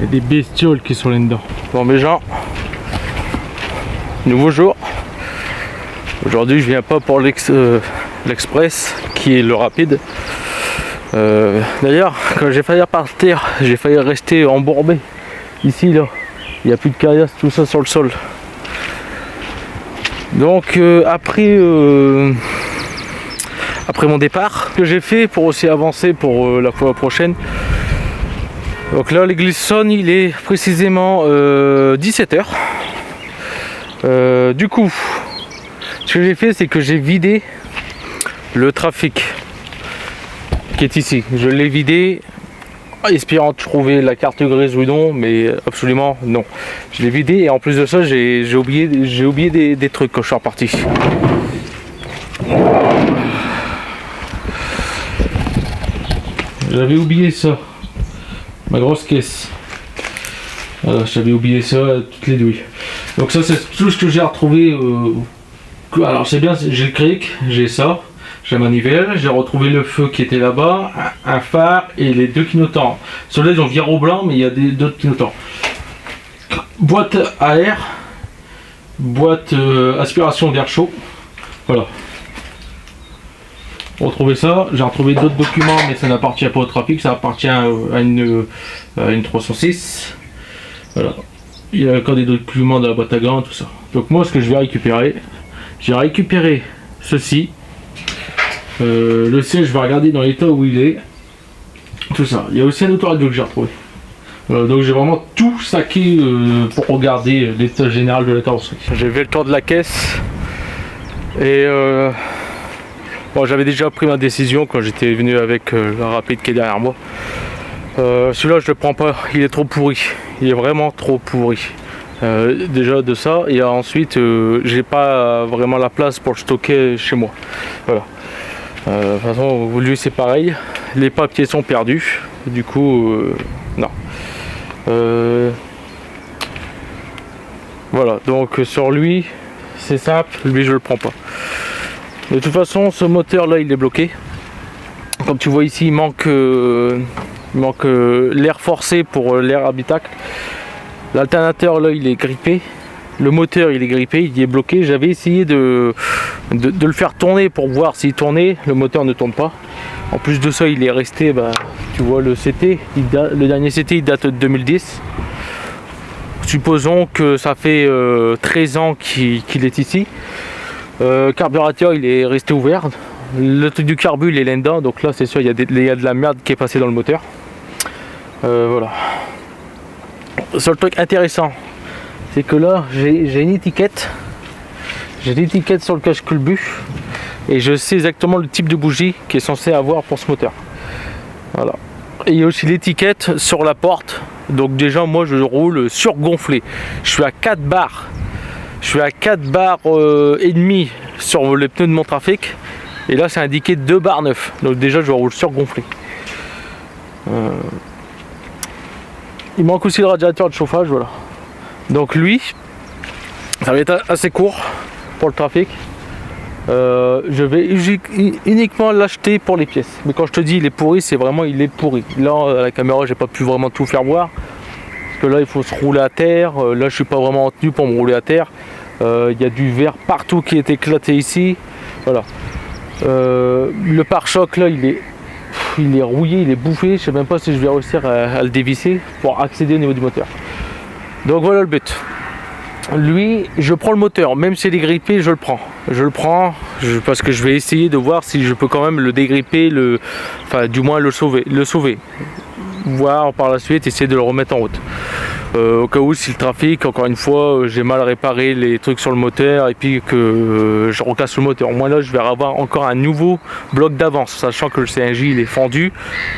Il y a des bestioles qui sont là-dedans. Bon mes gens, nouveau jour. Aujourd'hui je viens pas pour l'express qui est le rapide. D'ailleurs quand j'ai failli partir, j'ai failli rester embourbé. Ici là, il n'y a plus de caillasse, tout ça sur le sol. Donc après mon départ, ce que j'ai fait pour aussi avancer pour la fois prochaine. Donc là l'église sonne, il est précisément 17h. Du coup, ce que j'ai fait, c'est que j'ai vidé le trafic qui est ici. Je l'ai vidé, espérant trouver la carte grise ou non, mais absolument non. Je l'ai vidé et en plus de ça, j'ai oublié des trucs quand je suis reparti. J'avais oublié ça, ma grosse caisse. Voilà, j'avais oublié ça, toutes les douilles. Donc ça c'est tout ce que j'ai retrouvé. Alors c'est bien, j'ai le cric, j'ai ça, j'ai la manivelle, j'ai retrouvé le feu qui était là-bas, un phare et les deux clignotants. Ceux-là ils ont viré au blanc, mais il y a d'autres clignotants. Boîte à air, boîte aspiration d'air chaud. Voilà. Retrouvé ça, j'ai retrouvé d'autres documents, mais ça n'appartient pas au trafic, ça appartient à une 306. Voilà. Il y a encore des documents dans la boîte à gants, tout ça. Donc moi ce que je vais récupérer, j'ai récupéré ceci. Le siège, je vais regarder dans l'état où il est. Tout ça. Il y a aussi un autoradio que j'ai retrouvé. Voilà, donc j'ai vraiment tout saqué pour regarder l'état général de la carrosserie. J'ai fait le tour de la caisse. Et bon, j'avais déjà pris ma décision quand j'étais venu avec la rapide qui est derrière moi. Celui-là je le prends pas, il est trop pourri. Il est vraiment trop pourri. Déjà de ça, et ensuite j'ai pas vraiment la place pour le stocker chez moi. Voilà. De toute façon lui c'est pareil, les papiers sont perdus, du coup non. Voilà, donc sur lui c'est simple, lui je le prends pas. De toute façon ce moteur là il est bloqué. Comme tu vois ici il manque l'air forcé pour l'air habitacle. L'alternateur là il est grippé, le moteur il est grippé, il est bloqué. J'avais essayé de le faire tourner pour voir s'il tournait, le moteur ne tourne pas. En plus de ça il est resté, tu vois le CT, le dernier CT il date de 2010. Supposons que ça fait 13 ans qu'il est ici. Carburateur il est resté ouvert, le truc du carbu il est là-dedans, donc là c'est sûr il y a de la merde qui est passée dans le moteur. Voilà. Seul truc intéressant, c'est que là j'ai une étiquette. J'ai l'étiquette sur le cache-culbut et je sais exactement le type de bougie qui est censé avoir pour ce moteur. Voilà. Et il y a aussi l'étiquette sur la porte. Donc déjà moi je roule surgonflé. Je suis à 4 bars. Je suis à 4 bars et demi sur les pneus de mon trafic. Et là c'est indiqué 2 bars 9. Donc déjà je roule surgonflé. Il manque aussi le radiateur de chauffage, voilà. Donc lui, ça va être assez court pour le trafic. Je vais uniquement l'acheter pour les pièces. Mais quand je te dis il est pourri, c'est vraiment il est pourri. Là à la caméra j'ai pas pu vraiment tout faire voir. Parce que là il faut se rouler à terre. Là je suis pas vraiment en tenue pour me rouler à terre. Il y a du verre partout qui est éclaté ici. Voilà. Le pare-choc là il est rouillé, il est bouffé. Je sais même pas si je vais réussir à le dévisser pour accéder au niveau du moteur. Donc voilà le but. Lui, je prends le moteur, même s'il est grippé, je le prends. Je le prends parce que je vais essayer de voir si je peux quand même le dégripper, enfin du moins le sauver. Voir par la suite, essayer de le remettre en route. Au cas où si le trafic, encore une fois, j'ai mal réparé les trucs sur le moteur et puis que je recasse le moteur. Au moins là je vais avoir encore un nouveau bloc d'avance, sachant que le CNJ il est fendu.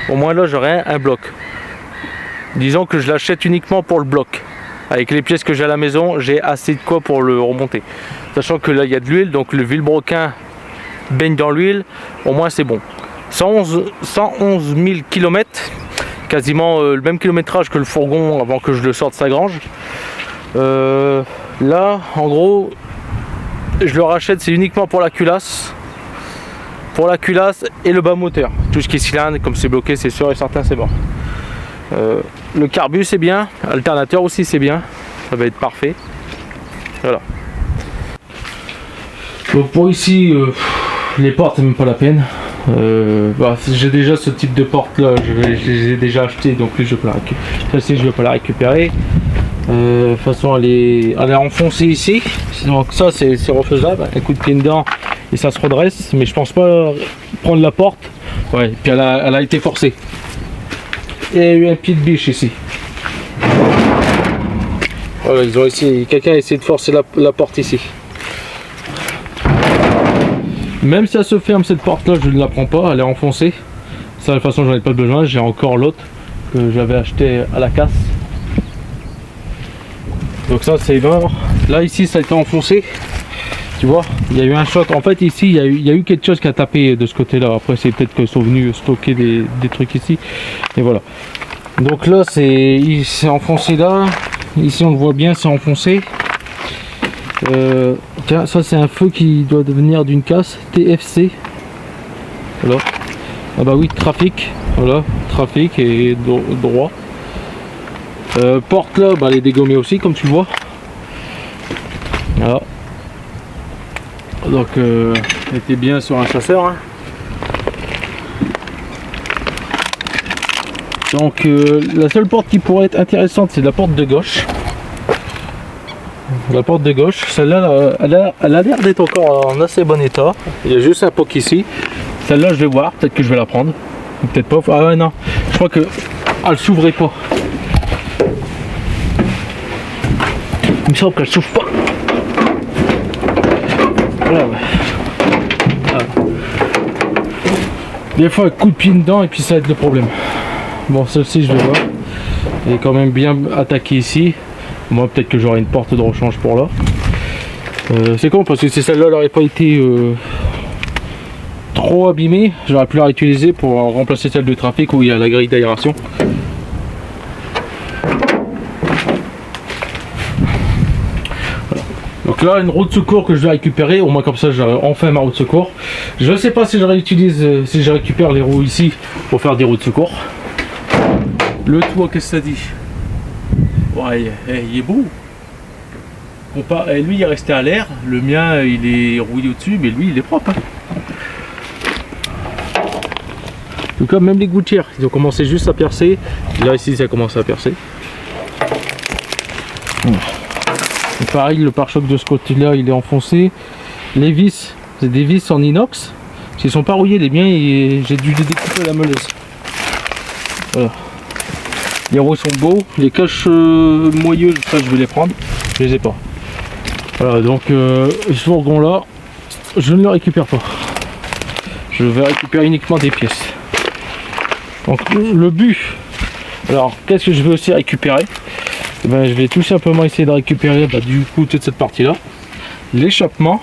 Au moins là j'aurai un bloc. Disons que je l'achète uniquement pour le bloc. Avec les pièces que j'ai à la maison, j'ai assez de quoi pour le remonter. Sachant que là il y a de l'huile, donc le vilebrequin baigne dans l'huile, au moins c'est bon. 111 000 km, quasiment le même kilométrage que le fourgon avant que je le sorte de sa grange. Là en gros je le rachète, c'est uniquement pour la culasse et le bas moteur. Tout ce qui est cylindre, comme c'est bloqué, c'est sûr et certain c'est mort. Le carbu c'est bien, alternateur aussi c'est bien, ça va être parfait. Voilà. Donc pour ici, les portes c'est même pas la peine. J'ai déjà ce type de porte là, je les ai déjà acheté, donc plus je peux la récupérer. Celle-ci je vais pas la récupérer. De toute façon elle est enfoncée ici, donc ça c'est refaisable, un coup de pied dedans et ça se redresse, mais je pense pas prendre la porte. Ouais, puis elle a été forcée. Il y a eu un pied de biche ici. Voilà, ils ont essayé, quelqu'un a essayé de forcer la porte ici. Même si elle se ferme cette porte là, je ne la prends pas, elle est enfoncée. Ça de toute façon j'en ai pas besoin, j'ai encore l'autre que j'avais acheté à la casse. Donc ça c'est mort. Là ici ça a été enfoncé. Tu vois, il y a eu un choc. En fait ici il y a eu quelque chose qui a tapé de ce côté là. Après c'est peut-être qu'ils sont venus stocker des trucs ici. Et voilà. Donc là c'est enfoncé là. Ici on le voit bien, c'est enfoncé. Tiens, ça c'est un feu qui doit devenir d'une casse. TFC. Voilà. Ah bah oui, trafic. Voilà, trafic et droit. Porte là, bah, elle est dégommée aussi comme tu le vois. Voilà. Donc elle était bien sur un chasseur. Hein. Donc la seule porte qui pourrait être intéressante c'est la porte de gauche. La porte de gauche, celle-là elle a l'air d'être encore en assez bon état. Il y a juste un poc ici. Celle-là je vais voir, peut-être que je vais la prendre. Peut-être pas. Ah ouais non, je crois que elle s'ouvrait pas. Il me semble qu'elle s'ouvre pas. Voilà, ouais. Voilà. Des fois un coup de pied dedans et puis ça va être le problème. Bon, celle-ci je vais voir. Elle est quand même bien attaquée ici. Moi peut-être que j'aurai une porte de rechange pour là. C'est con parce que si celle-là n'aurait pas été trop abîmée, j'aurais pu la réutiliser pour remplacer celle de trafic où il y a la grille d'aération. Donc là une roue de secours que je vais récupérer, au moins comme ça j'aurai enfin ma roue de secours. Je ne sais pas si je réutilise, si je récupère les roues ici pour faire des roues de secours. Le toit, qu'est-ce que ça dit? Ouais, il est beau. Lui il est resté à l'air, le mien il est rouillé au-dessus, mais lui il est propre. Hein. En tout cas même les gouttières, ils ont commencé juste à percer. Là ici ça a commencé à percer. Et pareil, le pare-choc de ce côté-là, il est enfoncé. Les vis, c'est des vis en inox. S'ils sont pas rouillés, les miens, j'ai dû les découper à la meuleuse. Voilà. Les roues sont beaux. Les caches moyeuses, ça, je vais les prendre. Je les ai pas. Voilà, donc ce fourgon-là, je ne le récupère pas. Je vais récupérer uniquement des pièces. Donc le but. Alors, qu'est-ce que je vais aussi récupérer? Ben, je vais tout simplement essayer de récupérer du coup toute cette partie là, l'échappement,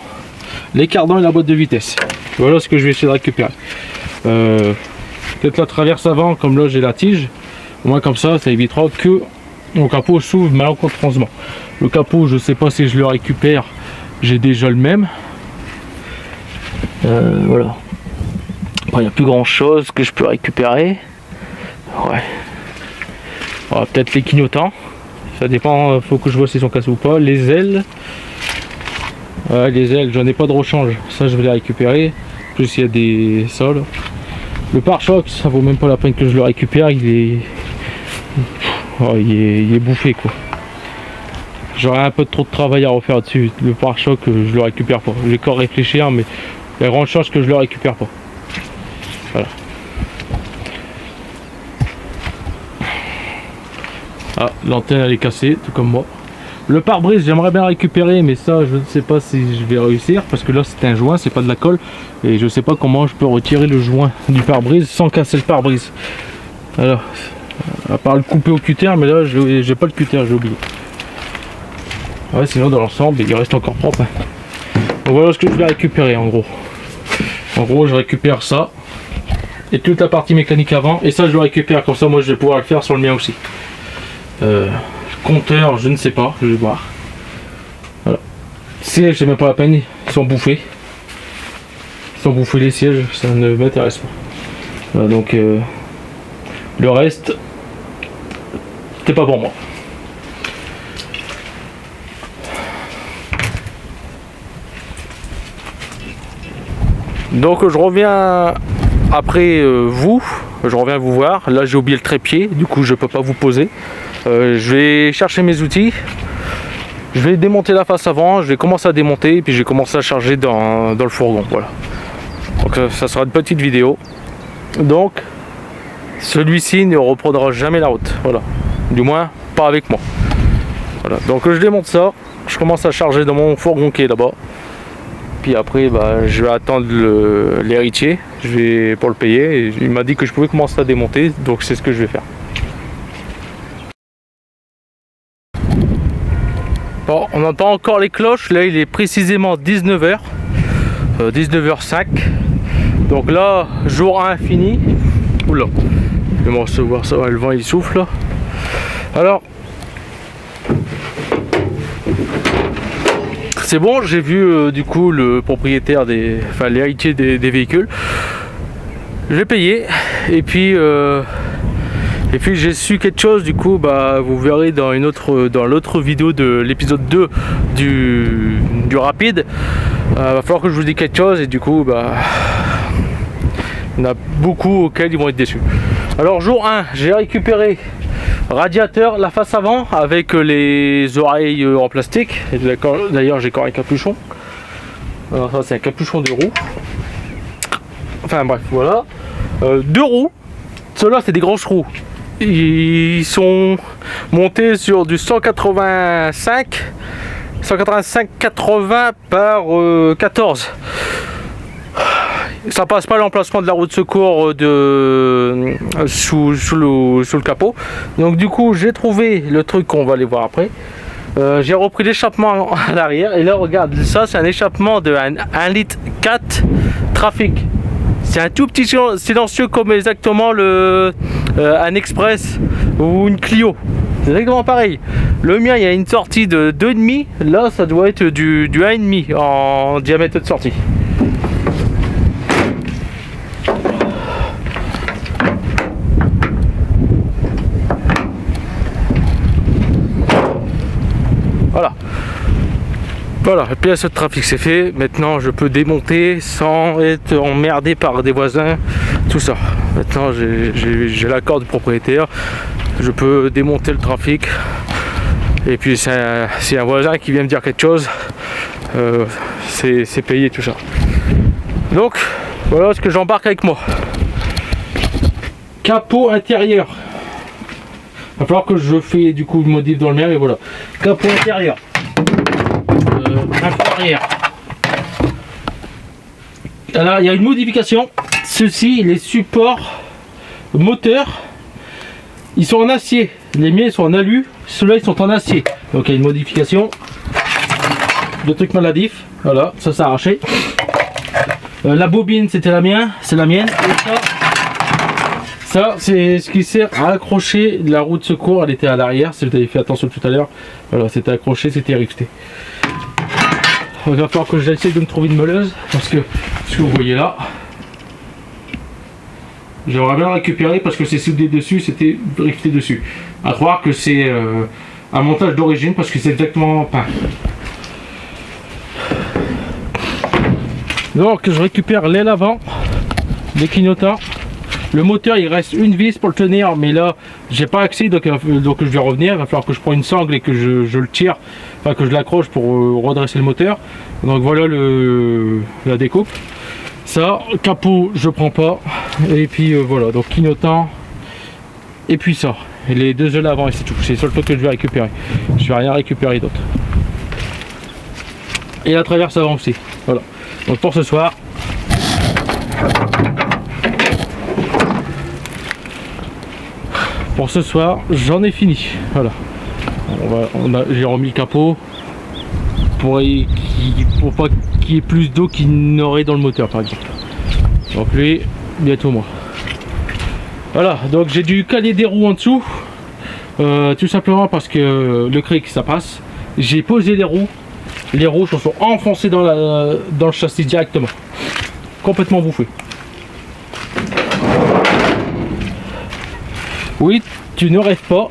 les cardans et la boîte de vitesse. Voilà ce que je vais essayer de récupérer. Peut-être la traverse avant, comme là j'ai la tige, au moins comme ça évitera que mon capot s'ouvre malencontreusement. Le capot, je sais pas si je le récupère, j'ai déjà le même. Voilà. Bon, il n'y a plus grand chose que je peux récupérer. Ouais. Peut-être les clignotants. Ça dépend, faut que je vois s'ils sont cassés ou pas. Les ailes, les ailes, j'en ai pas de rechange. Ça, je vais les récupérer. Plus il y a des sols. Le pare-choc, ça vaut même pas la peine que je le récupère. Il est bouffé quoi. J'aurais un peu trop de travail à refaire dessus. Le pare-choc, je le récupère pas. J'ai qu'à réfléchir, mais il y a grande chance que je le récupère pas. Voilà. Ah, l'antenne elle est cassée, tout comme moi. Le pare-brise, j'aimerais bien récupérer, mais ça, je ne sais pas si je vais réussir, parce que là, c'est un joint, c'est pas de la colle, et je sais pas comment je peux retirer le joint du pare-brise sans casser le pare-brise. Alors, à part le couper au cutter, mais là, j'ai pas le cutter, j'ai oublié. Ouais, sinon, dans l'ensemble, il reste encore propre. Donc voilà ce que je vais récupérer, en gros. En gros, je récupère ça, et toute la partie mécanique avant, et ça, je le récupère, comme ça, moi, je vais pouvoir le faire sur le mien aussi. Compteur, je ne sais pas, je vais voir. Voilà. Sièges, c'est même pas la peine, ils sont bouffés. Ils sont bouffés les sièges, ça ne m'intéresse pas. Voilà, donc le reste, c'était pas pour moi. Donc je reviens après je reviens vous voir. Là j'ai oublié le trépied, du coup je peux pas vous poser. Je vais chercher mes outils. Je vais démonter la face avant, je vais commencer à démonter et puis je vais commencer à charger dans le fourgon. Voilà. Donc ça sera une petite vidéo. Donc celui-ci ne reprendra jamais la route. Voilà. Du moins pas avec moi. Voilà. Donc je démonte ça, je commence à charger dans mon fourgon qui est là-bas. Puis après je vais attendre l'héritier, pour le payer. Et il m'a dit que je pouvais commencer à démonter, donc c'est ce que je vais faire. Bon, on entend encore les cloches, là il est précisément 19h, 19h05. Donc là, jour 1 fini. Oula, je vais recevoir ça, le vent il souffle là. Alors, c'est bon, j'ai vu du coup le propriétaire l'héritier des véhicules. Je l'ai payé et puis j'ai su quelque chose. Du coup vous verrez dans l'autre vidéo de l'épisode 2 du rapide. Va falloir que je vous dise quelque chose et du coup il y en a beaucoup auxquels ils vont être déçus. Alors jour 1, j'ai récupéré radiateur, la face avant avec les oreilles en plastique. D'ailleurs j'ai encore un capuchon. Alors ça c'est un capuchon de roue. Enfin bref, voilà. 2 roues. Ceux-là c'est des grosses roues. Ils sont montés sur du 185-80 par 14. Ça passe pas l'emplacement de la roue de secours sous le capot. Donc du coup j'ai trouvé le truc qu'on va aller voir après. J'ai repris l'échappement à l'arrière et là regarde, ça c'est un échappement de 1,4 litre Trafic. C'est un tout petit silencieux comme exactement un Express ou une Clio. C'est exactement pareil. Le mien il y a une sortie de 2,5. Là ça doit être du 1,5 en diamètre de sortie. Voilà, la pièce de trafic c'est fait. Maintenant je peux démonter sans être emmerdé par des voisins, tout ça. Maintenant j'ai l'accord du propriétaire, je peux démonter le trafic. Et puis si un voisin qui vient me dire quelque chose, c'est payé tout ça. Donc voilà ce que j'embarque avec moi. Capot intérieur. Il va falloir que je fais du coup une modif dans le mien, et voilà. Capot intérieur. Info arrière. Alors il y a une modification. Ceci, les supports moteurs, ils sont en acier. Les miens ils sont en alu, ceux-là ils sont en acier. Donc il y a une modification. De trucs maladifs. Voilà, ça s'est arraché. La bobine c'était la mienne, c'est la mienne. Et ça c'est ce qui sert à accrocher la roue de secours. Elle était à l'arrière, si vous avez fait attention tout à l'heure. Voilà, c'était accroché, c'était rifté. Il va falloir que j'essaie de me trouver une meuleuse parce que ce que vous voyez là, j'aimerais bien le récupérer parce que c'est soudé dessus, c'était rifté dessus. À croire que c'est un montage d'origine parce que c'est exactement peint. Donc je récupère l'aile avant, les clignotants. Le moteur il reste une vis pour le tenir, mais là j'ai pas accès, donc je vais revenir. Il va falloir que je prenne une sangle et que je le tire, enfin que je l'accroche pour redresser le moteur. Donc voilà la découpe. Ça, capot je prends pas. Et puis voilà, donc clignotant. Et puis ça, et les deux ailes avant et c'est tout. C'est le seul truc que je vais récupérer. Je vais rien récupérer d'autre. Et la traverse avant aussi. Voilà. Donc pour ce soir. Pour ce soir, j'en ai fini. Voilà. J'ai remis le capot pour pas qu'il y ait plus d'eau qu'il n'aurait dans le moteur, par exemple. Donc lui, bientôt moi. Voilà. Donc j'ai dû caler des roues en dessous, tout simplement parce que le cric ça passe. J'ai posé les roues. Les roues se sont enfoncées dans le châssis directement. Complètement bouffé. Oui, tu ne rêves pas.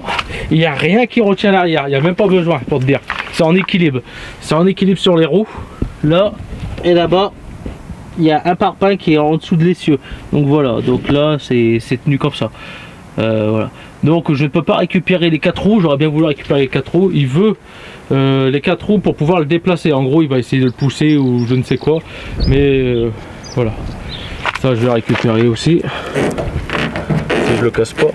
Il n'y a rien qui retient l'arrière, il n'y a même pas besoin pour te dire. C'est en équilibre. C'est en équilibre sur les roues. Là et là-bas, il y a un parpaing qui est en dessous de l'essieu. Donc voilà, donc là c'est tenu comme ça. Voilà. Donc je ne peux pas récupérer les 4 roues, j'aurais bien voulu récupérer les 4 roues. Il veut les 4 roues pour pouvoir le déplacer. En gros il va essayer de le pousser ou je ne sais quoi. Mais voilà. Ça je vais récupérer aussi. Si je le casse pas.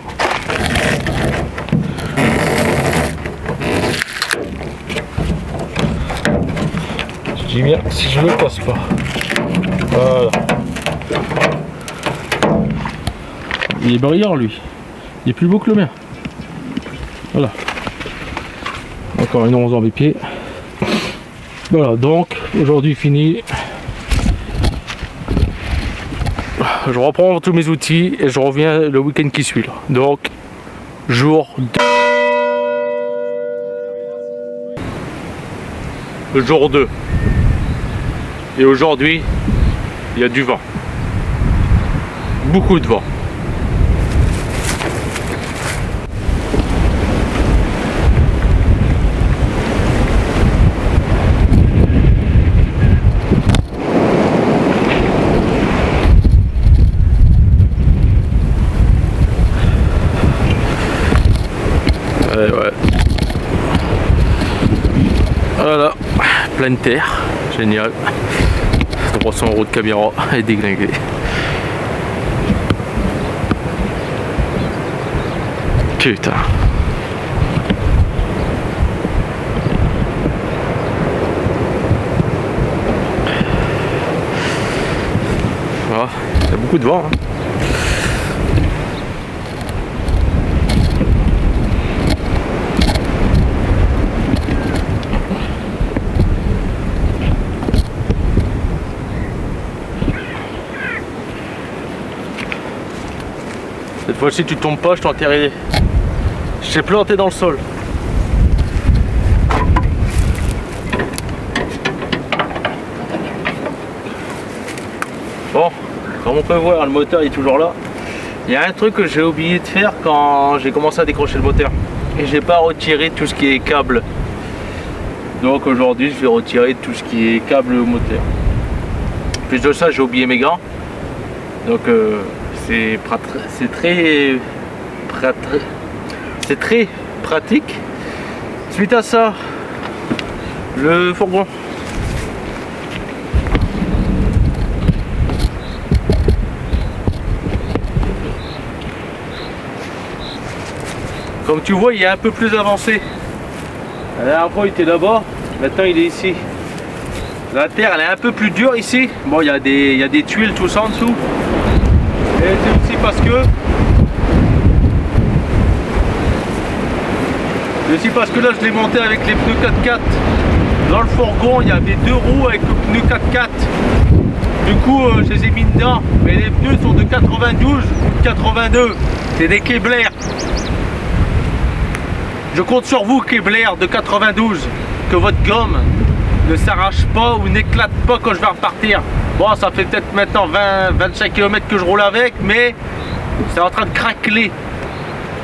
Je dis bien si je le casse pas. Voilà. Il est brillant lui. Il est plus beau que le mien. Voilà. Encore une 11 en bipied. Voilà, donc aujourd'hui fini. Je reprends tous mes outils et je reviens le week-end qui suit là. Donc jour 2. Le jour 2. Et aujourd'hui, il y a du vent. Beaucoup de vent. Ouais. Voilà, pleine terre, génial. 300 € de caméra et déglingué. Putain. Voilà, il y a beaucoup de vent. Hein. Cette fois-ci tu tombes pas, je t'enterrerai. Je t'ai planté dans le sol. Bon, comme on peut voir, le moteur est toujours là. Il y a un truc que j'ai oublié de faire quand j'ai commencé à décrocher le moteur. Et j'ai pas retiré tout ce qui est câble. Donc aujourd'hui je vais retirer tout ce qui est câble au moteur. Plus de ça, j'ai oublié mes gants. Donc c'est très pratique. Suite à ça, le fourgon. Comme tu vois, il est un peu plus avancé. La dernière fois il était là-bas, maintenant il est ici. La terre elle est un peu plus dure ici. Bon, il y a des tuiles tout ça en dessous. Et c'est aussi parce que là je l'ai monté avec les pneus 4x4. Dans le fourgon il y avait 2 roues avec le pneu 4x4. Du coup je les ai mis dedans. Mais les pneus sont de 92 ou 82. C'est des Kevlar. Je compte sur vous Kevlar de 92. Que votre gomme ne s'arrache pas ou n'éclate pas quand je vais repartir. Bon, ça fait peut-être maintenant 20-25 km que je roule avec, mais c'est en train de craqueler.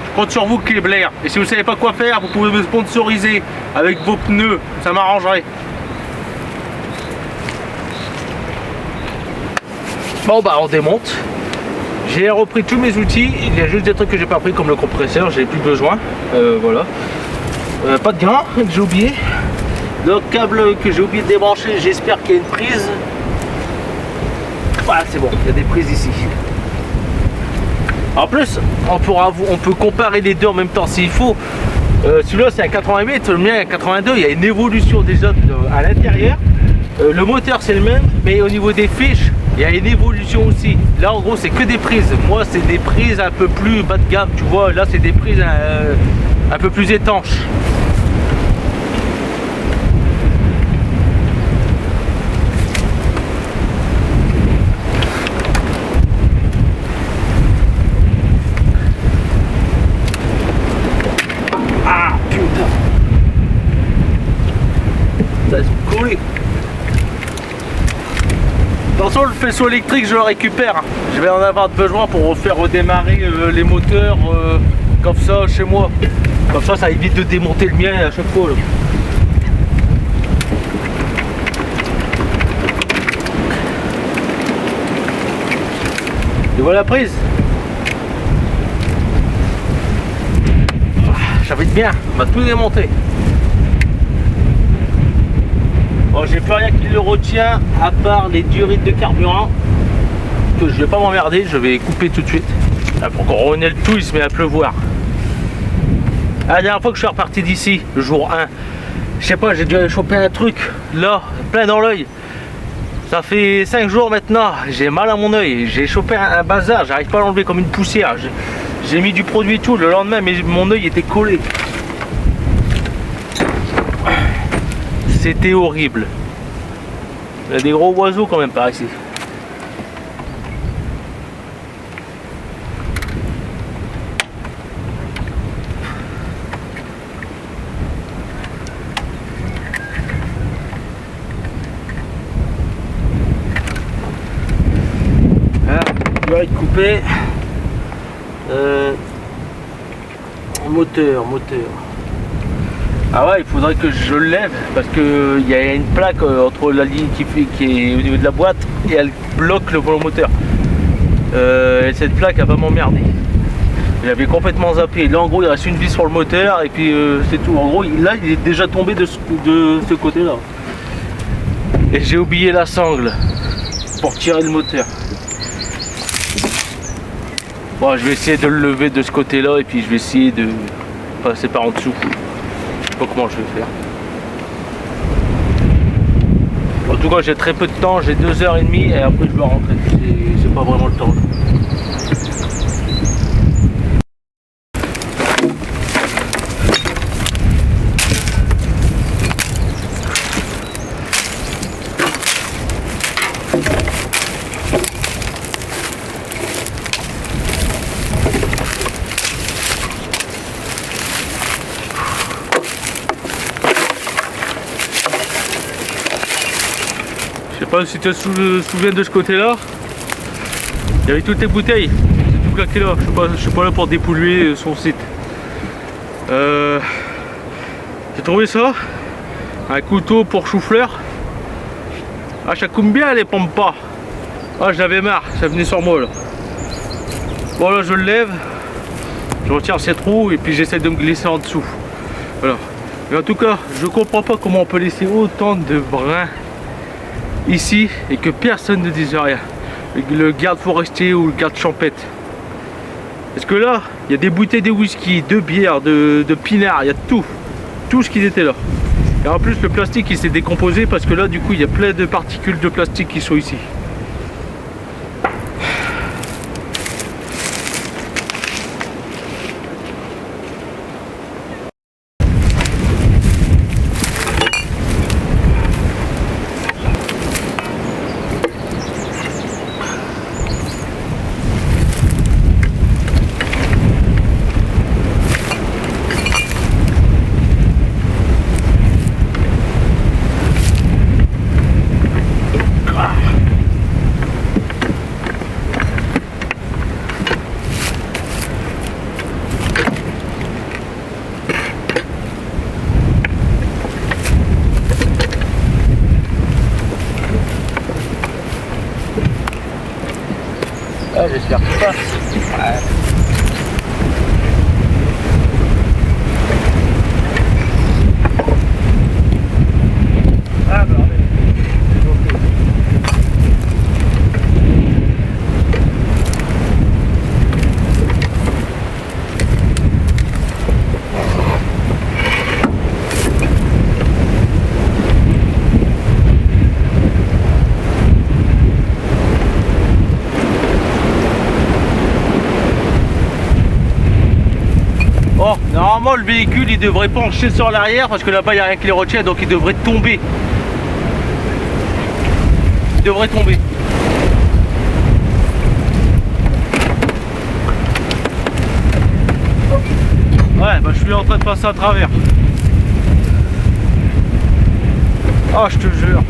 Je compte sur vous Kevlar. Et si vous ne savez pas quoi faire, vous pouvez me sponsoriser avec vos pneus, ça m'arrangerait. Bon bah on démonte. J'ai repris tous mes outils, il y a juste des trucs que j'ai pas pris comme le compresseur, j'ai plus besoin. Voilà. Pas de grain que j'ai oublié. Le câble que j'ai oublié de débrancher, j'espère qu'il y a une prise. Voilà, c'est bon, il y a des prises ici. En plus, on peut comparer les deux en même temps s'il faut. Celui-là c'est un 88, le mien est un 82, il y a une évolution déjà à l'intérieur. Le moteur c'est le même, mais au niveau des fiches, il y a une évolution aussi. Là en gros c'est que des prises. Moi c'est des prises un peu plus bas de gamme, tu vois. Là c'est des prises un peu plus étanches. Attention, le faisceau électrique je le récupère. Je vais en avoir besoin pour faire redémarrer les moteurs comme ça chez moi. Comme ça évite de démonter le mien à chaque fois là. Et voilà la prise. J'avais bien, on va tout démonter. Bon, j'ai plus rien qui le retient à part les durites de carburant. Que je vais pas m'emmerder, je vais couper tout de suite. Là, pour qu'on renaît le tout, il se met à pleuvoir. La dernière fois que je suis reparti d'ici, le jour 1, je sais pas, j'ai dû aller choper un truc là, plein dans l'œil. Ça fait 5 jours maintenant, j'ai mal à mon œil, j'ai chopé un bazar, j'arrive pas à l'enlever comme une poussière. J'ai mis du produit et tout, le lendemain mais mon œil était collé. C'était horrible. Il y a des gros oiseaux quand même par ici. Là, il coupé. Moteur. Ah ouais, il faudrait que je le lève parce que il y a une plaque entre la ligne qui est au niveau de la boîte et elle bloque le volant moteur. Et cette plaque a vraiment merdé. J'avais complètement zappé. Là en gros il reste une vis sur le moteur et puis c'est tout. En gros là il est déjà tombé de ce côté là. Et j'ai oublié la sangle pour tirer le moteur. Bon, je vais essayer de le lever de ce côté là et puis je vais essayer de passer par en dessous. Je sais pas comment je vais faire. En tout cas j'ai très peu de temps, j'ai 2h30 et après je dois rentrer. C'est pas vraiment le temps. Je sais pas si tu te souviens de ce côté là. Il y avait toutes les bouteilles. C'est tout claqué là. Je suis pas là pour dépolluer son site. J'ai trouvé ça. Un couteau pour chou-fleur. Ah, ça coupe bien les pompes pas. Ah, j'en avais marre. Ça venait sur moi là. Bon là je le lève. Je retire ces trous et puis j'essaie de me glisser en dessous. Voilà. Mais en tout cas, je comprends pas comment on peut laisser autant de brins ici et que personne ne dise rien. Le garde forestier ou le garde champêtre. Parce que là, il y a des bouteilles de whisky, de bière, de pinard, il y a tout. Tout ce qui était là. Et en plus, le plastique il s'est décomposé parce que là, du coup, il y a plein de particules de plastique qui sont ici. Ah, j'espère que pas. Ouais. Ah, bordel. Bon, normalement le véhicule il devrait pencher sur l'arrière parce que là-bas il n'y a rien qui les retient, donc il devrait tomber. Il devrait tomber. Ouais, bah je suis en train de passer à travers. Oh, je te jure.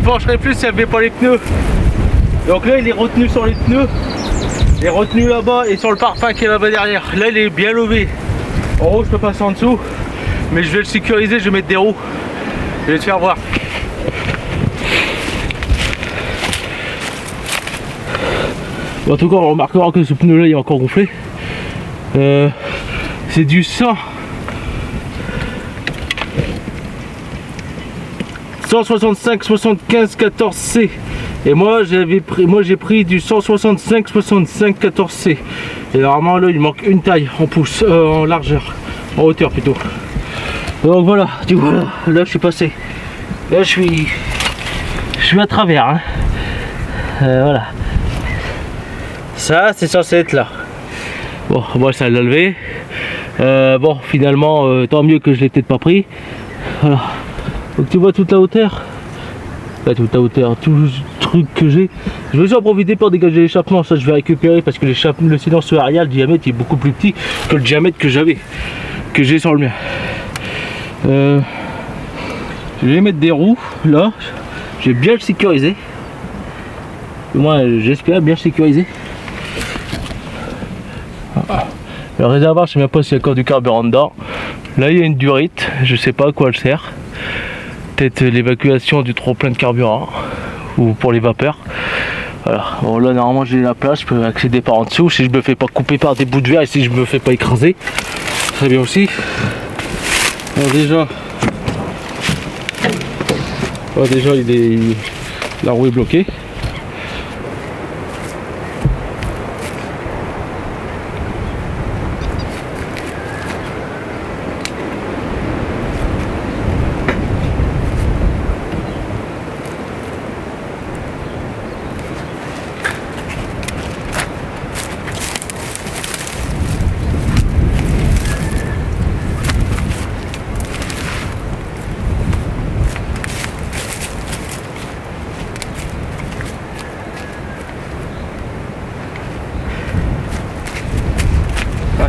pencherait plus s'il n'y avait pas les pneus. Donc là il est retenu sur les pneus. Il est retenu là-bas et sur le pare-feu qui est là-bas derrière. Là il est bien levé. En haut je peux passer en dessous. Mais je vais le sécuriser, je vais mettre des roues. Je vais te faire voir. Bon, en tout cas on remarquera que ce pneu là il est encore gonflé. C'est du 165-75 14C. Et moi j'ai pris du 165-65 14C. Et normalement là il manque une taille en pouces, en largeur, en hauteur plutôt. Donc voilà, du coup là je suis passé. Là je suis à travers. Hein. Voilà. Ça c'est censé être là. Bon, moi ça l'a levé. Bon, finalement, tant mieux que je l'ai peut-être pas pris. Voilà. Donc tu vois toute la hauteur. Là, toute la hauteur, tout le truc que j'ai. Je vais juste en profiter pour dégager l'échappement. Ça, je vais récupérer parce que le silencieux arrière, le diamètre est beaucoup plus petit que le diamètre que j'ai sur le mien. Je vais mettre des roues là. Je vais bien le sécuriser. Moi, j'espère bien le sécuriser. Le réservoir, je sais même pas s'il y a encore du carburant dedans. Là il y a une durite, je sais pas à quoi elle sert. Peut-être l'évacuation du trop plein de carburant ou pour les vapeurs. Voilà. Bon là normalement j'ai la place, je peux accéder par en dessous si je me fais pas couper par des bouts de verre et si je me fais pas écraser. Très bien aussi. Alors déjà la roue est bloquée.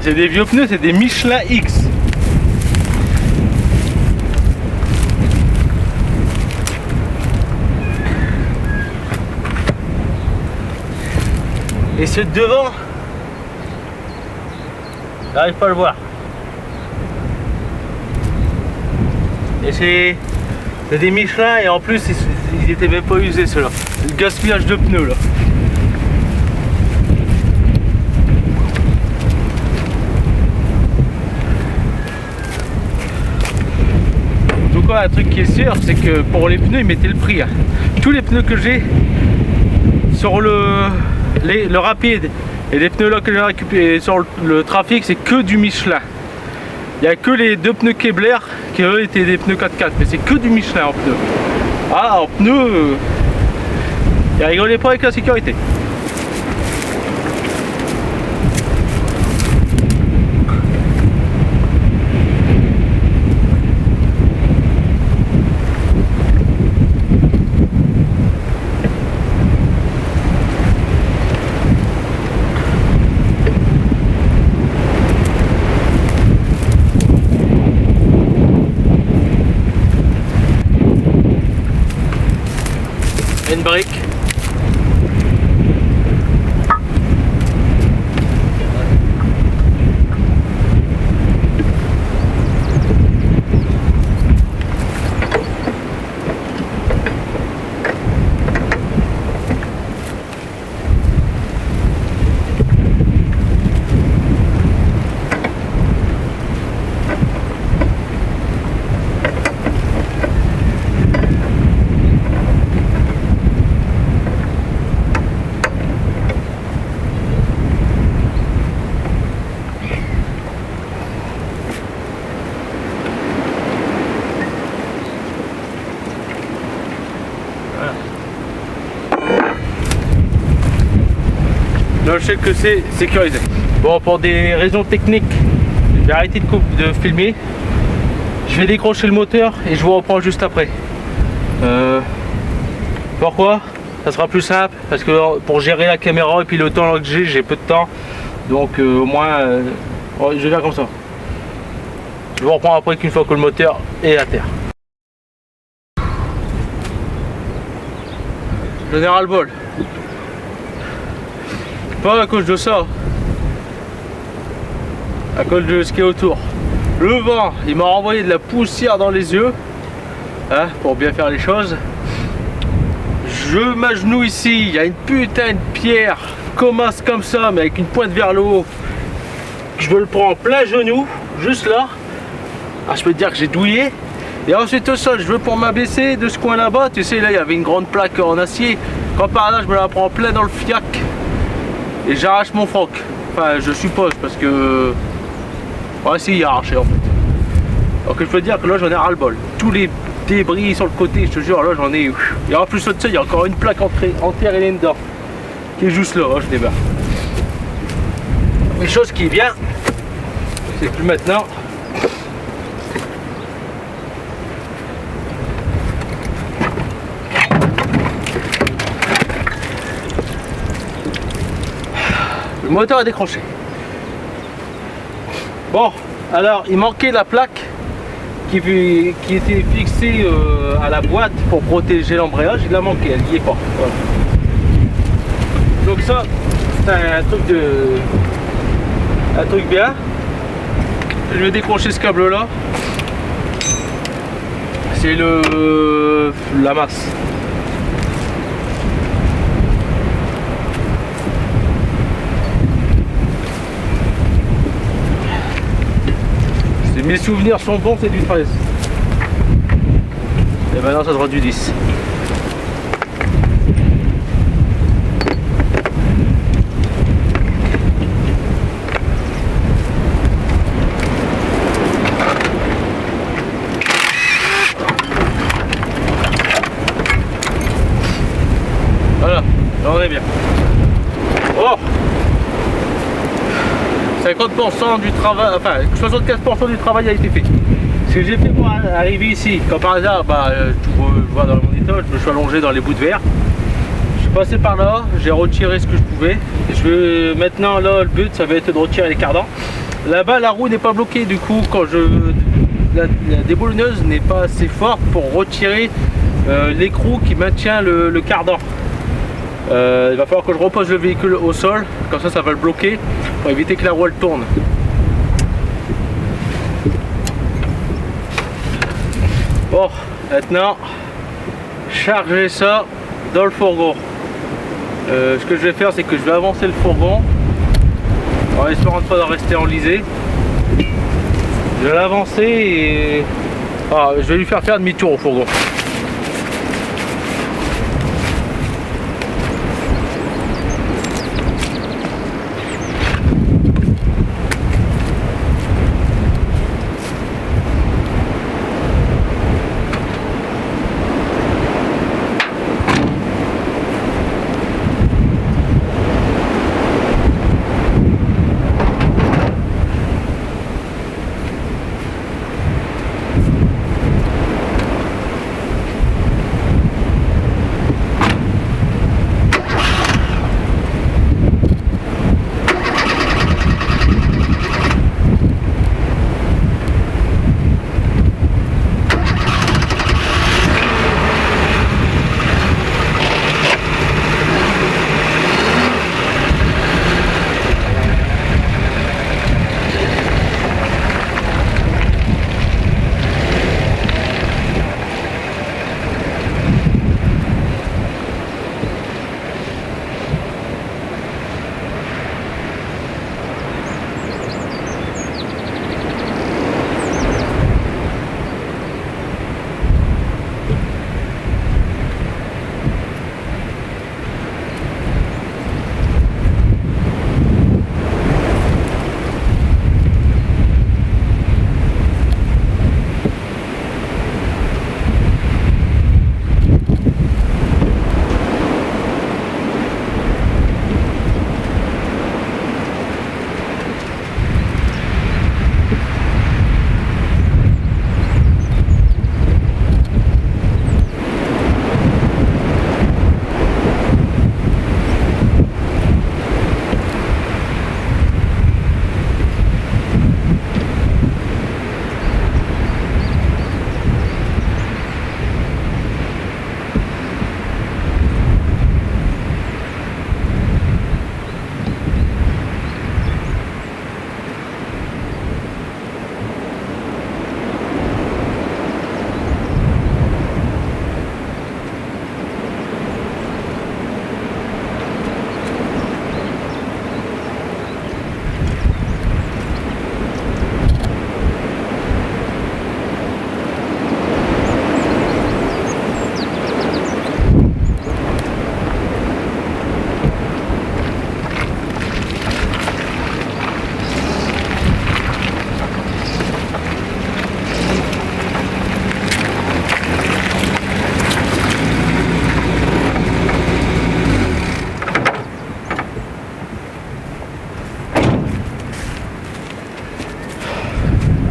C'est des vieux pneus, c'est des Michelin X. Et ceux de devant, j'arrive pas à le voir. Et c'est des Michelin et en plus ils étaient même pas usés ceux-là. Le gaspillage de pneus là. Un truc qui est sûr, c'est que pour les pneus ils mettaient le prix. Hein. Tous les pneus que j'ai sur le rapide et les pneus là que j'ai récupéré sur le trafic, c'est que du Michelin. Il n'y a que les deux pneus Kebler qui eux étaient des pneus 4x4, mais c'est que du Michelin en pneus. Ah, en pneus, ils rigolaient pas avec la sécurité. Une brique. Là, je sais que c'est sécurisé. Bon, pour des raisons techniques, je vais arrêter de filmer. Je vais décrocher le moteur et je vous reprends juste après. Pourquoi? Ça sera plus simple parce que pour gérer la caméra et puis le temps que j'ai peu de temps. Donc au moins, je vais faire comme ça. Je vous reprends après qu'une fois que le moteur est à terre. j'en ai ras-le-bol. Pas à cause de ça, à cause de ce qui est autour. Le vent, il m'a renvoyé de la poussière dans les yeux, hein, pour bien faire les choses. Je m'agenouille ici, il y a une putain de pierre commence comme ça, mais avec une pointe vers le haut. Je me le prends en plein genou, juste là. Ah, je peux te dire que j'ai douillé. Et ensuite au sol, je veux pour m'abaisser de ce coin là-bas. Tu sais, là, il y avait une grande plaque en acier. Quand par là, je me la prends en plein dans le fiac. Et j'arrache mon froc. Enfin, je suppose, parce que... Ouais, si, il a arraché en fait. Donc je peux te dire que là, j'en ai ras-le-bol. Tous les débris sur le côté, je te jure, là, j'en ai... Et en plus de ça, il y a encore une plaque en terre et dedans. Qui est juste là, je débarque. Une chose qui est bien, c'est que maintenant, le moteur est décroché. Bon, alors il manquait la plaque qui était fixée à la boîte pour protéger l'embrayage. Il a manqué, elle n'y est pas. Voilà. Donc ça, c'est un truc bien. Je vais décrocher ce câble là. C'est la masse. Mes souvenirs sont bons, c'est du 13. Et maintenant ça sera du 10. Voilà, là on est bien. Oh, 50% du travail, enfin 75% du travail a été fait. Ce que j'ai fait pour arriver ici, quand par hasard, tu vois dans mon état, je me suis allongé dans les bouts de verre. Je suis passé par là, j'ai retiré ce que je pouvais. Maintenant là, le but, ça va être de retirer les cardans. Là-bas, la roue n'est pas bloquée, du coup, la déboulonneuse n'est pas assez forte pour retirer l'écrou qui maintient le cardan. Il va falloir que je repose le véhicule au sol, comme ça va le bloquer pour éviter que la roue elle tourne. Bon, maintenant charger ça dans le fourgon. Ce que je vais faire, c'est que je vais avancer le fourgon en espérant pas d'en rester enlisé. Je vais l'avancer et je vais lui faire demi-tour au fourgon.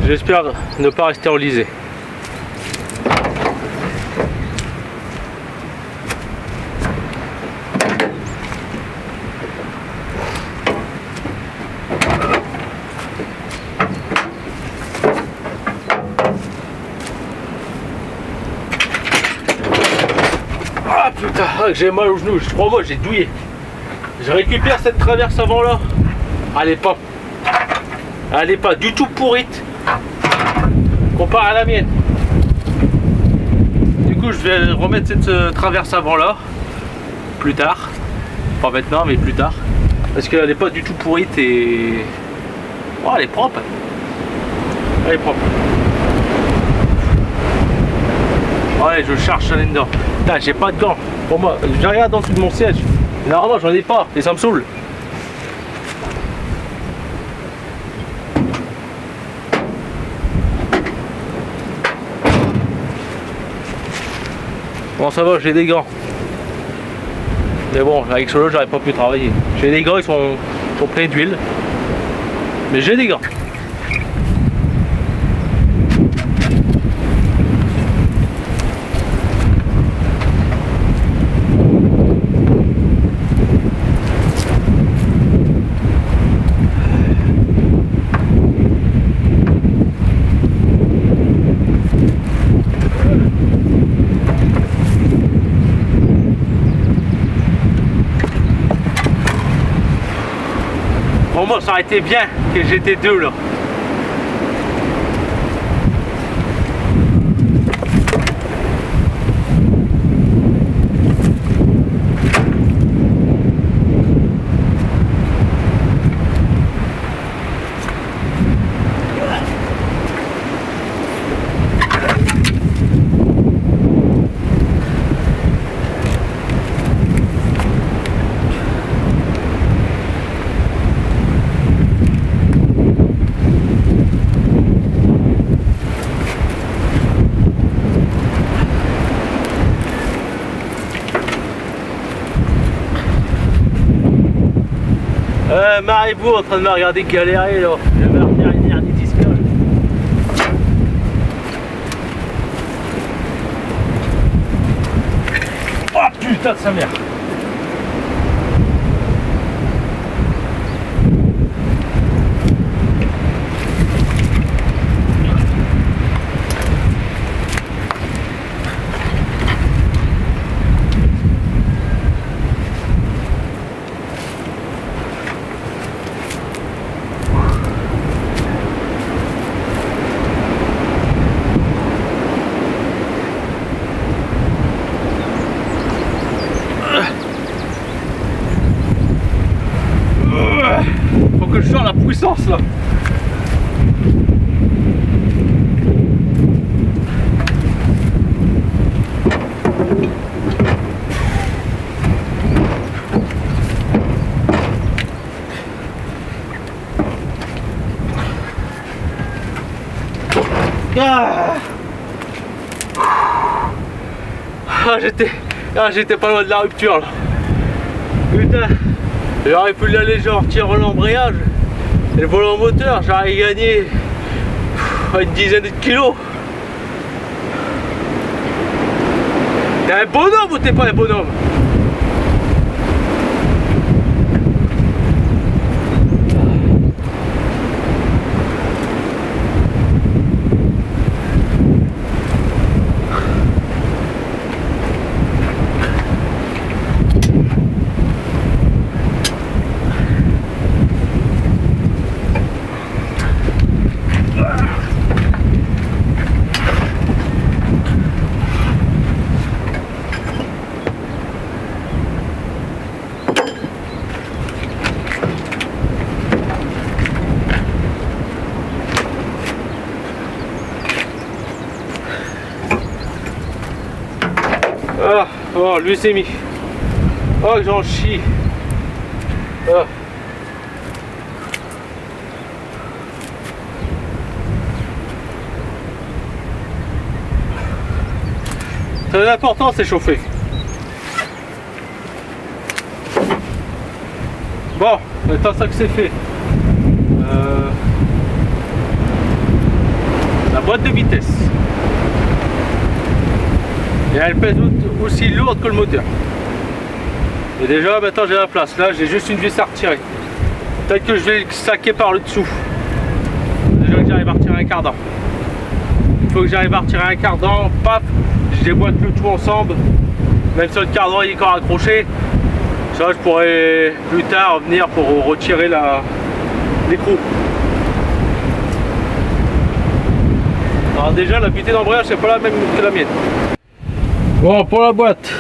J'espère ne pas rester enlisé. Ah putain, j'ai mal au genou, je crois moi j'ai douillé. Je récupère cette traverse avant là. Elle est pas du tout pourrite comparé à la mienne. Du coup je vais remettre cette traverse avant là plus tard. Pas maintenant mais plus tard. Parce qu'elle n'est pas du tout pourrite et... Oh, elle est propre. Elle est propre. Ouais, je charge ça dedans. Putain, j'ai pas de gants. Pour moi, j'ai rien dans tout de mon siège. Normalement, j'en ai pas. Et ça me saoule. Bon, ça va, j'ai des gants. Mais bon, avec ceux-là, j'aurais pas pu travailler. J'ai des gants, ils sont pleins d'huile. Mais j'ai des gants. Pour moi, ça aurait été bien que j'étais deux là. Marie-vous en train de me regarder galérer là. Je vais leur faire une hernie discale. Oh putain de sa mère. Faut que je sors la puissance là. J'étais pas loin de la rupture là. Putain, j'aurais pu l'aller genre tirer l'embrayage et le volant moteur, j'aurais gagné une dizaine de kilos. T'es un bonhomme ou t'es pas un bonhomme? Ah, oh, leucémie. Oh, j'en chie. Ah. Très important, c'est chauffer. Bon, maintenant ça que c'est fait. boîte de vitesse. Et elle pèse aussi lourde que le moteur. Et déjà maintenant j'ai la place. Là j'ai juste une vis à retirer. Peut-être que je vais le saquer par le dessous. Déjà que j'arrive à retirer un cardan. Il faut que j'arrive à retirer un cardan, paf, je déboîte le tout ensemble. Même si le cardan il est encore accroché, ça je pourrais plus tard venir pour retirer l'écrou. Alors déjà la vitesse d'embrayage c'est pas la même que la mienne. Bon, pour la boîte,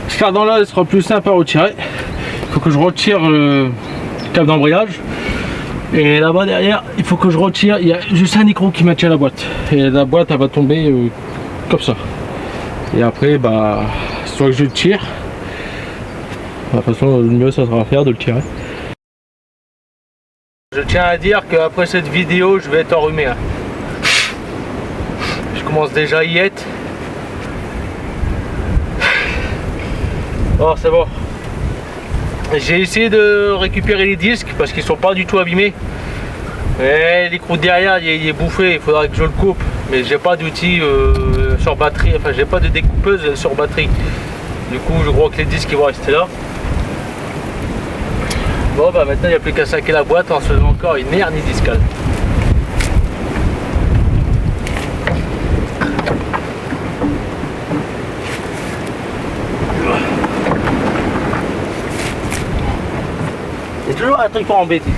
ce cardan là il sera plus simple à retirer. Il faut que je retire le câble d'embrayage. Et là-bas derrière, il faut que je retire, il y a juste un écrou qui maintient la boîte. Et la boîte elle va tomber comme ça. Et après, bah, soit que je le tire. De toute façon, le mieux ça sera à faire de le tirer. Je tiens à dire qu'après cette vidéo, je vais être enrhumé. Hein. Je commence déjà à y être. Oh, c'est bon. J'ai essayé de récupérer les disques parce qu'ils sont pas du tout abîmés. Et l'écrou derrière il est bouffé, il faudra que je le coupe. Mais j'ai pas d'outil sur batterie, enfin j'ai pas de découpeuse sur batterie. Du coup je crois que les disques ils vont rester là. Bon bah maintenant il n'y a plus qu'à saquer la boîte en se faisant encore une hernie discale. Il y a toujours un truc pour embêter.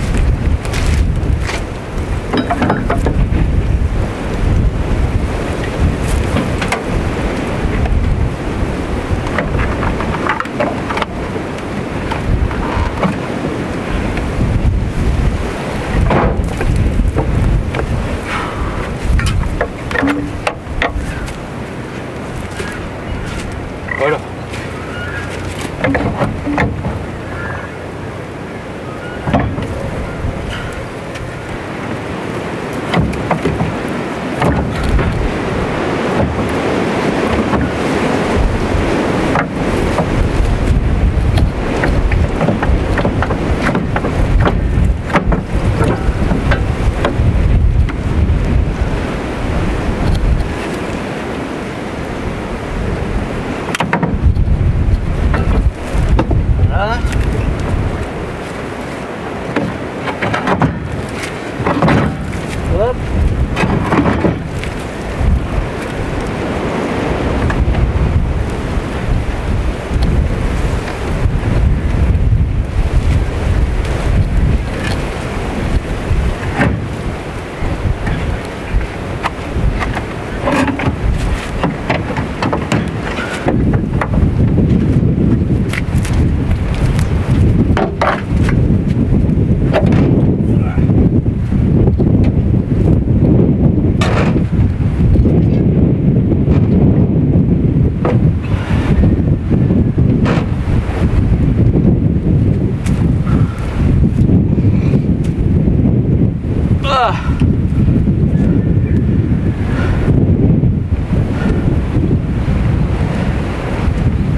Voilà. Hop.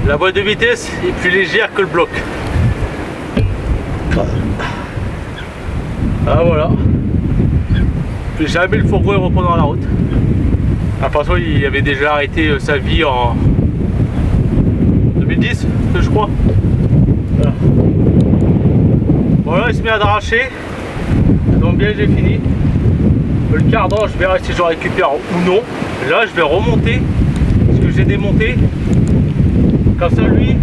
La boîte de vitesse est plus légère que le bloc. Ah voilà. Plus jamais le fourgon reprendra la route. De toute façon il avait déjà arrêté sa vie en 2010, je crois. Voilà. Bon là il se met à dracher. Donc bien j'ai fini. Le cardan je verrai si je récupère ou non. Là je vais remonter ce que j'ai démonté. Comme ça lui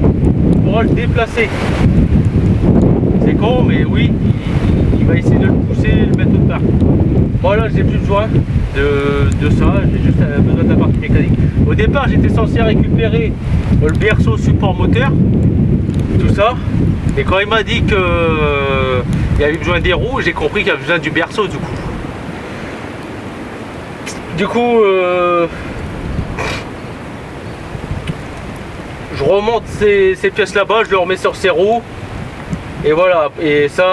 pourra le déplacer. C'est con mais oui, il va essayer de le pousser et le mettre autre part. Bon là j'ai plus besoin de ça, j'ai juste besoin de la partie mécanique. Au départ j'étais censé récupérer le berceau support moteur, tout ça. Et quand il m'a dit qu'il y avait besoin des roues, j'ai compris qu'il y avait besoin du berceau du coup. Je remonte ces pièces là-bas, je le remets sur ces roues. Et voilà, et ça,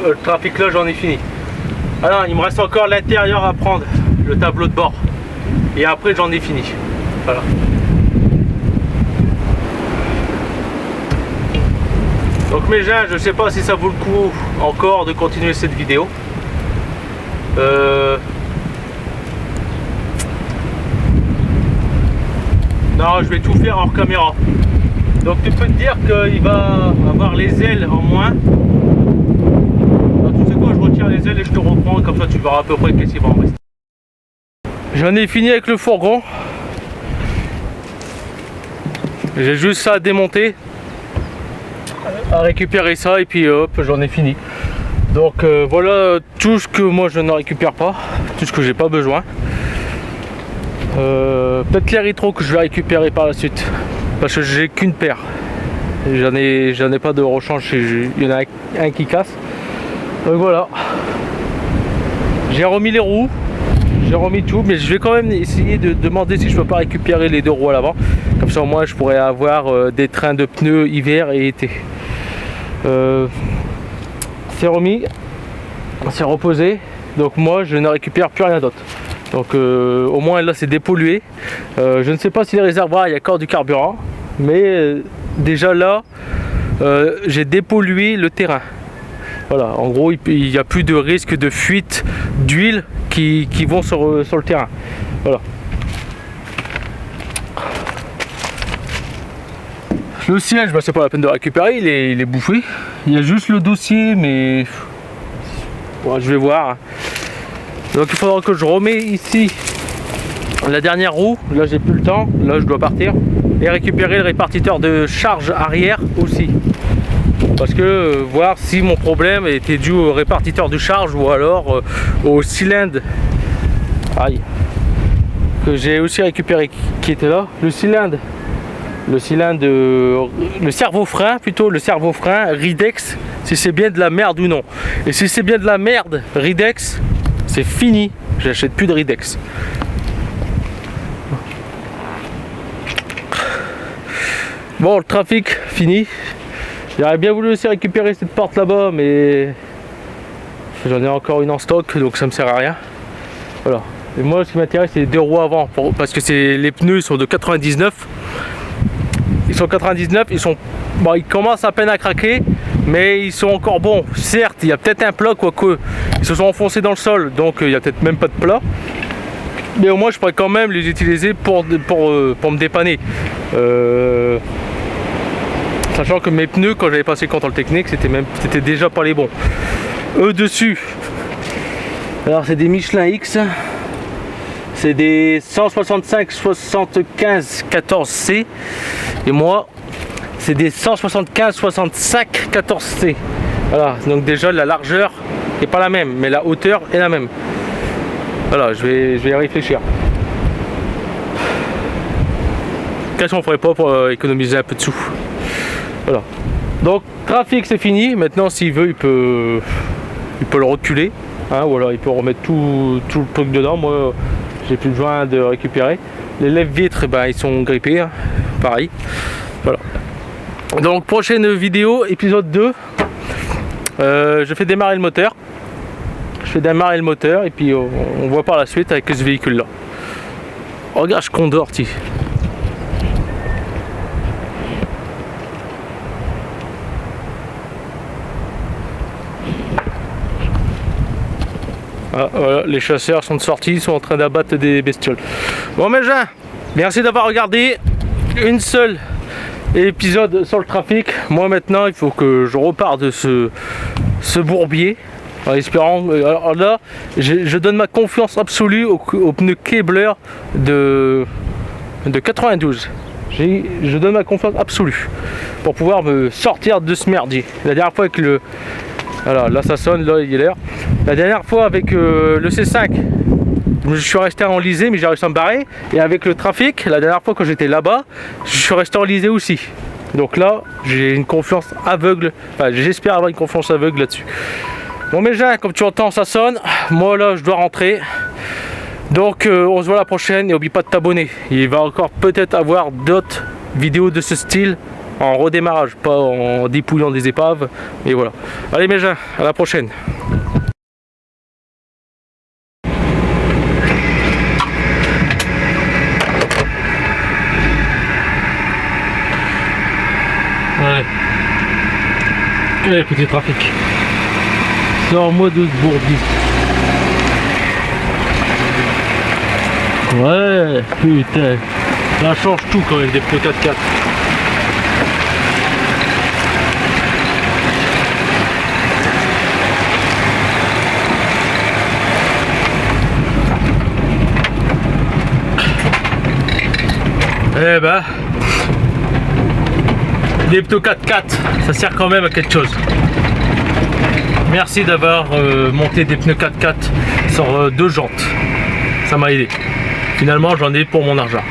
le trafic là j'en ai fini. Alors il me reste encore l'intérieur à prendre, le tableau de bord. Et après j'en ai fini. Voilà. Donc mes gens, je sais pas si ça vaut le coup encore de continuer cette vidéo. Non, je vais tout faire hors caméra. Donc tu peux te dire qu'il va avoir les ailes en moins. Alors, tu sais quoi, je retire les ailes et je te reprends, comme ça tu verras à peu près qu'est-ce qu'il va en rester. J'en ai fini avec le fourgon. J'ai juste ça à démonter, à récupérer ça et puis hop, j'en ai fini. Donc voilà tout ce que moi je ne récupère pas, tout ce que j'ai pas besoin. Peut-être les rétros que je vais récupérer par la suite, parce que j'ai qu'une paire. J'en ai pas de rechange, il y en a un qui casse. Donc voilà. J'ai remis les roues, j'ai remis tout, mais je vais quand même essayer de demander si je peux pas récupérer les deux roues à l'avant. Comme ça au moins je pourrais avoir des trains de pneus hiver et été. C'est remis, c'est reposé, donc moi je ne récupère plus rien d'autre. Donc au moins là c'est dépollué. Je ne sais pas si les réservoirs il y a encore du carburant, mais déjà là j'ai dépollué le terrain. Voilà, en gros il n'y a plus de risque de fuite d'huile qui vont sur le terrain. Voilà. Le siège, bah, c'est pas la peine de récupérer, il est bouffé. Il y a juste le dossier, mais bon, je vais voir. Donc il faudra que je remets ici la dernière roue. Là j'ai plus le temps, là je dois partir. Et récupérer le répartiteur de charge arrière aussi. Parce que voir si mon problème était dû au répartiteur de charge ou alors au cylindre. Aïe. Que j'ai aussi récupéré qui était là. Le cylindre, le servo-frein plutôt, le servo-frein Ridex, si c'est bien de la merde ou non. Et si c'est bien de la merde Ridex, c'est fini, j'achète plus de Ridex. Bon, le trafic fini. J'aurais bien voulu aussi récupérer cette porte là-bas, mais j'en ai encore une en stock, donc ça me sert à rien. Voilà. Et moi, ce qui m'intéresse, c'est les deux roues avant, parce que les pneus ils sont de 99. Ils sont 99, bon, ils commencent à peine à craquer, mais ils sont encore bons. Certes, il y a peut-être un plat, quoique ils se sont enfoncés dans le sol, donc il n'y a peut-être même pas de plat. Mais au moins, je pourrais quand même les utiliser pour me dépanner. Sachant que mes pneus, quand j'avais passé le contrôle technique, c'était déjà pas les bons. Eux dessus, alors c'est des Michelin X. C'est des 165-75 14C et moi c'est des 175-65 14C. Voilà, donc déjà la largeur n'est pas la même, mais la hauteur est la même. Voilà, je vais y réfléchir. Qu'est-ce qu'on ferait pas pour économiser un peu de sous? Voilà. Donc trafic c'est fini. Maintenant s'il veut il peut le reculer. Hein, ou alors il peut remettre tout le truc dedans. Moi j'ai plus besoin de récupérer. Les lève-vitres, ben, ils sont grippés, hein. Pareil. Voilà. Donc prochaine vidéo, épisode 2. Je fais démarrer le moteur. Et puis on voit par la suite avec ce véhicule là. Regarde, je condore, ti. Ah, voilà, les chasseurs sont sortis, ils sont en train d'abattre des bestioles. Bon mes gens, merci d'avoir regardé une seule épisode sur le trafic. Moi maintenant il faut que je reparte de ce bourbier en espérant. Alors là je donne ma confiance absolue au pneu Kebler de 92. Je donne ma confiance absolue pour pouvoir me sortir de ce merdier. La dernière fois avec le... Alors là ça sonne, là il est l'heure. La dernière fois avec le C5, je suis resté enlisé mais j'ai réussi à me barrer. Et avec le trafic, la dernière fois quand j'étais là-bas, je suis resté enlisé aussi. Donc là, j'ai une confiance aveugle. Enfin, j'espère avoir une confiance aveugle là-dessus. Bon mes gens, comme tu entends ça sonne. Moi là je dois rentrer. Donc on se voit la prochaine et n'oublie pas de t'abonner. Il va encore peut-être avoir d'autres vidéos de ce style. En redémarrage, pas en dépouillant des épaves. Et voilà. Allez mes gens, à la prochaine. Allez. Allez, petit trafic. Sors-moi de ce bourbier. Ouais, putain. Ça change tout quand même des pneus 4x4. Eh ben, les pneus 4x4, ça sert quand même à quelque chose. Merci d'avoir monté des pneus 4x4 sur deux jantes. Ça m'a aidé. Finalement, j'en ai pour mon argent.